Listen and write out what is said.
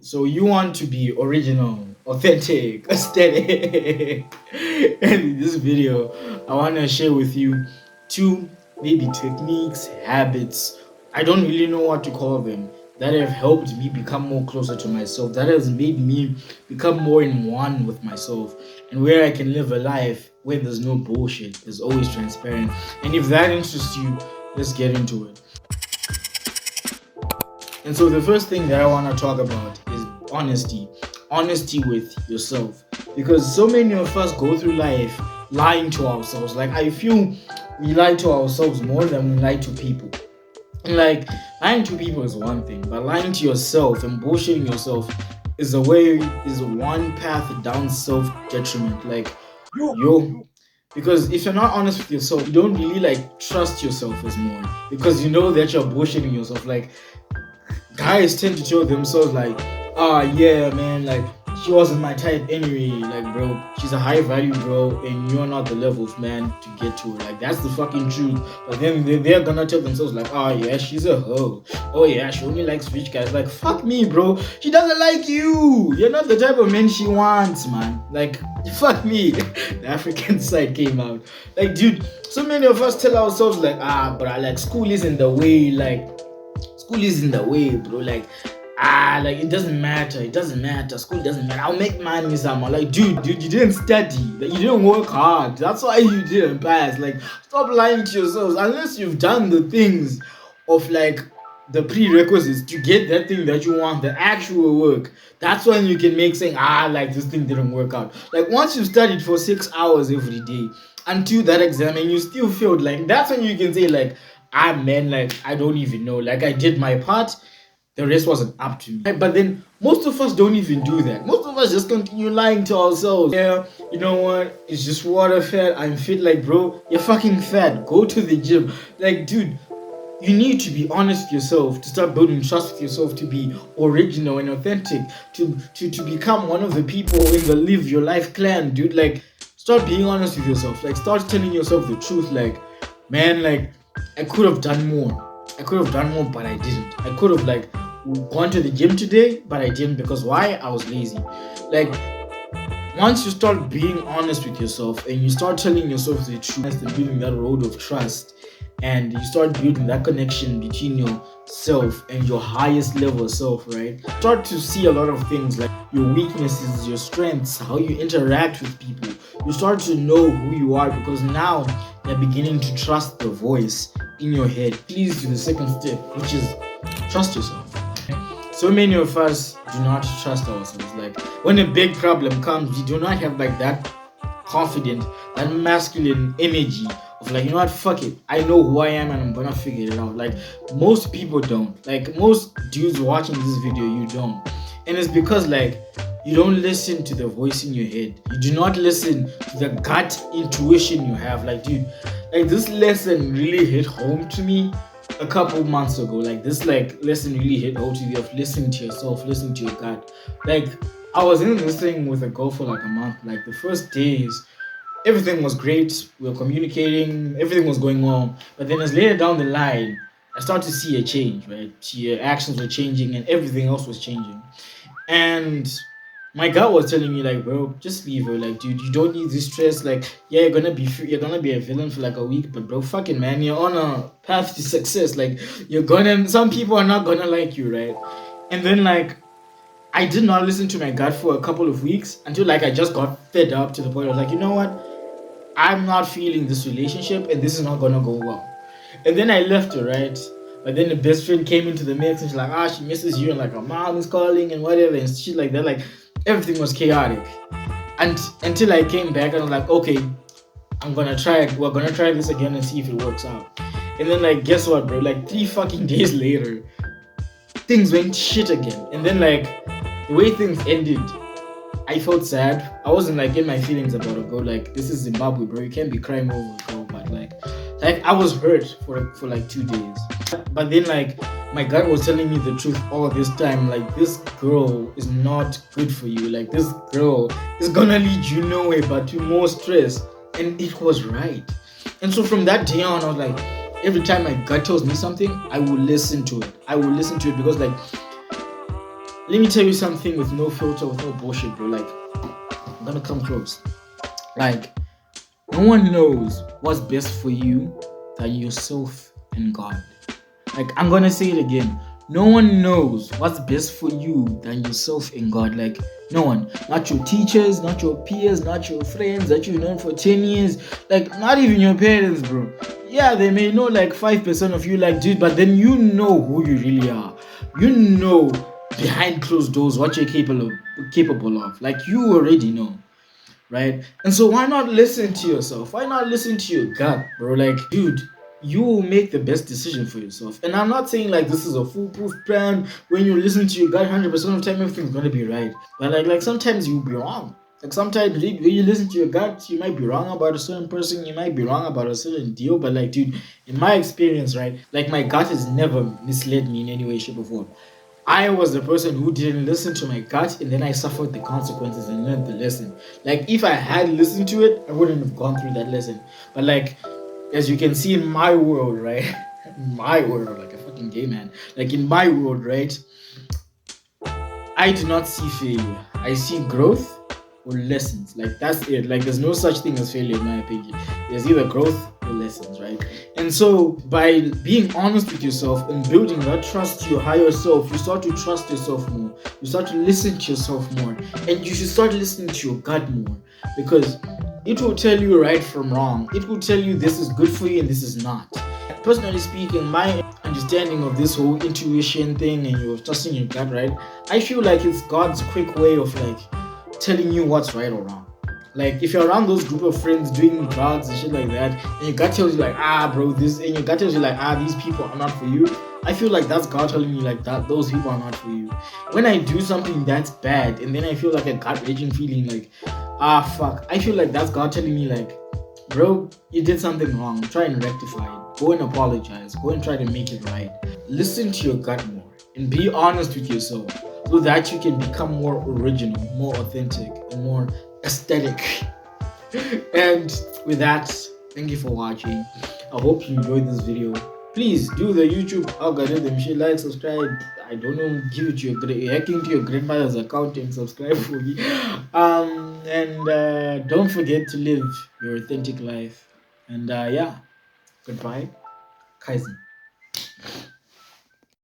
So you want to be original, authentic, aesthetic. And in this video, I want to share with you two maybe techniques, habits. I don't really know what to call them that have helped me become more closer to myself. That has made me become more in one with myself, and where I can live a life where there's no bullshit. There's always transparent. And if that interests you, let's get into it. And so the first thing that I want to talk about is honesty. Honesty with yourself. Because so many of us go through life lying to ourselves. Like, I feel we lie to ourselves more than we lie to people. And like, lying to people is one thing, but lying to yourself and bullshitting yourself is one path down self-detriment. Like, yo, because if you're not honest with yourself, you don't really like trust yourself as more. Because you know that you're bullshitting yourself. Like, guys tend to tell themselves like, yeah, man, like, she wasn't my type anyway. Like, bro, she's a high value girl and you're not the level of man to get to her. Like, that's the fucking truth. But then they're gonna tell themselves like, oh yeah, she's a hoe. Oh yeah, she only likes rich guys. Like, fuck me, bro. She doesn't like you. You're not the type of man she wants, man. Like, fuck me. The African side came out. Like, dude, so many of us tell ourselves like, but I like school isn't the way. Like, school is in the way, bro. Like, like, it doesn't matter. It doesn't matter. School doesn't matter. I'll make money somehow. Like, dude, you didn't study. Like, you didn't work hard. That's why you didn't pass. Like, stop lying to yourselves. Unless you've done the things of like the prerequisites to get that thing that you want, the actual work. That's when you can make saying, like, this thing didn't work out. Like, once you've studied for 6 hours every day until that exam and you still failed, like, that's when you can say like, man, like, I don't even know. Like, I did my part, the rest wasn't up to me. But then most of us don't even do that. Most of us just continue lying to ourselves. Yeah, you know what? It's just water fat. I'm fit. Like, bro, you're fucking fat. Go to the gym. Like, dude, you need to be honest with yourself, to start building trust with yourself, to be original and authentic, to become one of the people in the Live Your Life clan, dude. Like, start being honest with yourself. Like, start telling yourself the truth. Like, man, like, I could have done more. But I didn't. I could have like gone to the gym today, but I didn't. Because why? I was lazy. Like, once you start being honest with yourself and you start telling yourself the truth and building that road of trust, and you start building that connection between yourself and your highest level self, right? Start to see a lot of things like your weaknesses, your strengths, how you interact with people. You start to know who you are because now you're beginning to trust the voice in your head. Please do the second step, which is trust yourself. So many of us do not trust ourselves. Like, when a big problem comes, we do not have like that confident, that masculine energy of like, you know what, fuck it, I know who I am and I'm gonna figure it out. Like, most people don't. Like, most dudes watching this video, you don't. And it's because like you don't listen to the voice in your head. You do not listen to the gut intuition you have. Like, dude, like, this lesson really hit home to me a couple months ago. Like, this like lesson really hit home to me of listening to yourself, listening to your gut. Like, I was in this thing with a girl for like a month. Like, the first days, everything was great. We were communicating, everything was going on. But then as later down the line, I started to see a change, right? Her actions were changing and everything else was changing. And my gut was telling me like, bro, just leave her. Like, dude, you don't need this stress. Like, yeah, you're gonna be a villain for like a week, but bro, fucking man, you're on a path to success. Like, some people are not gonna like you, right? And then like, I did not listen to my gut for a couple of weeks until like I just got fed up to the point I was like, you know what? I'm not feeling this relationship and this is not gonna go well. And then I left her, right? But then the best friend came into the mix and she's like, she misses you and like her mom is calling and whatever and shit like that. Like, everything was chaotic. And until I came back and I was like, okay, we're gonna try this again and see if it works out. And then like, guess what, bro? Like 3 fucking days later, things went shit again. And then like, the way things ended, I felt sad. I wasn't like in my feelings about a girl. Like, this is Zimbabwe, bro. You can't be crying over a girl. But like I was hurt for like 2 days. But then like, my gut was telling me the truth all this time. Like, this girl is not good for you. Like, this girl is gonna lead you nowhere but to more stress. And it was right. And so from that day on, I was like, every time my gut tells me something, I will listen to it. Because let me tell you something with no filter, with no bullshit, bro. Like, I'm gonna come close. Like, no one knows what's best for you than yourself and God. Like, I'm gonna say it again. No one knows what's best for you than yourself and God. Like, no one. Not your teachers, not your peers, not your friends that you've known for 10 years. Like, not even your parents, bro. Yeah, they may know like 5% of you, like, dude, but then you know who you really are. You know behind closed doors what you're capable of. Like, you already know, right? And so why not listen to yourself? Why not listen to your gut, bro? Like, dude, you will make the best decision for yourself. And I'm not saying like this is a foolproof plan. When you listen to your gut 100% of the time, everything's gonna be right. But like sometimes you'll be wrong. Like sometimes when you listen to your gut, you might be wrong about a certain person, you might be wrong about a certain deal. But like, dude, in my experience, right, like my gut has never misled me in any way, shape, or form. I was the person who didn't listen to my gut, and then I suffered the consequences and learned the lesson. Like, if I had listened to it, I wouldn't have gone through that lesson. But like, as you can see in my world, right? My world, like a fucking gay man. Like in my world, right? I do not see failure. I see growth or lessons. Like that's it. Like there's no such thing as failure in my opinion. There's either growth or lessons, right? And so by being honest with yourself and building that trust to your higher self, you start to trust yourself more. You start to listen to yourself more. And you should start listening to your gut more. Because it will tell you right from wrong. It will tell you this is good for you and this is not. Personally speaking, my understanding of this whole intuition thing and you're trusting your gut, right? I feel like it's God's quick way of like telling you what's right or wrong. Like if you're around those group of friends doing drugs and shit like that, and your gut tells you like, bro, this, and your gut tells you like, these people are not for you. I feel like that's God telling me like that those people are not for you. When I do something that's bad, and then I feel like a gut raging feeling like, fuck. I feel like that's God telling me like, bro, you did something wrong. Try and rectify it. Go and apologize. Go and try to make it right. Listen to your gut more and be honest with yourself so that you can become more original, more authentic, and more aesthetic. And with that, thank you for watching. I hope you enjoyed this video. Please do the YouTube algorithm. Share, like, subscribe. I don't know, give it to your hack into your grandmother's account and subscribe for me. And don't forget to live your authentic life. And yeah, goodbye, Kaizen.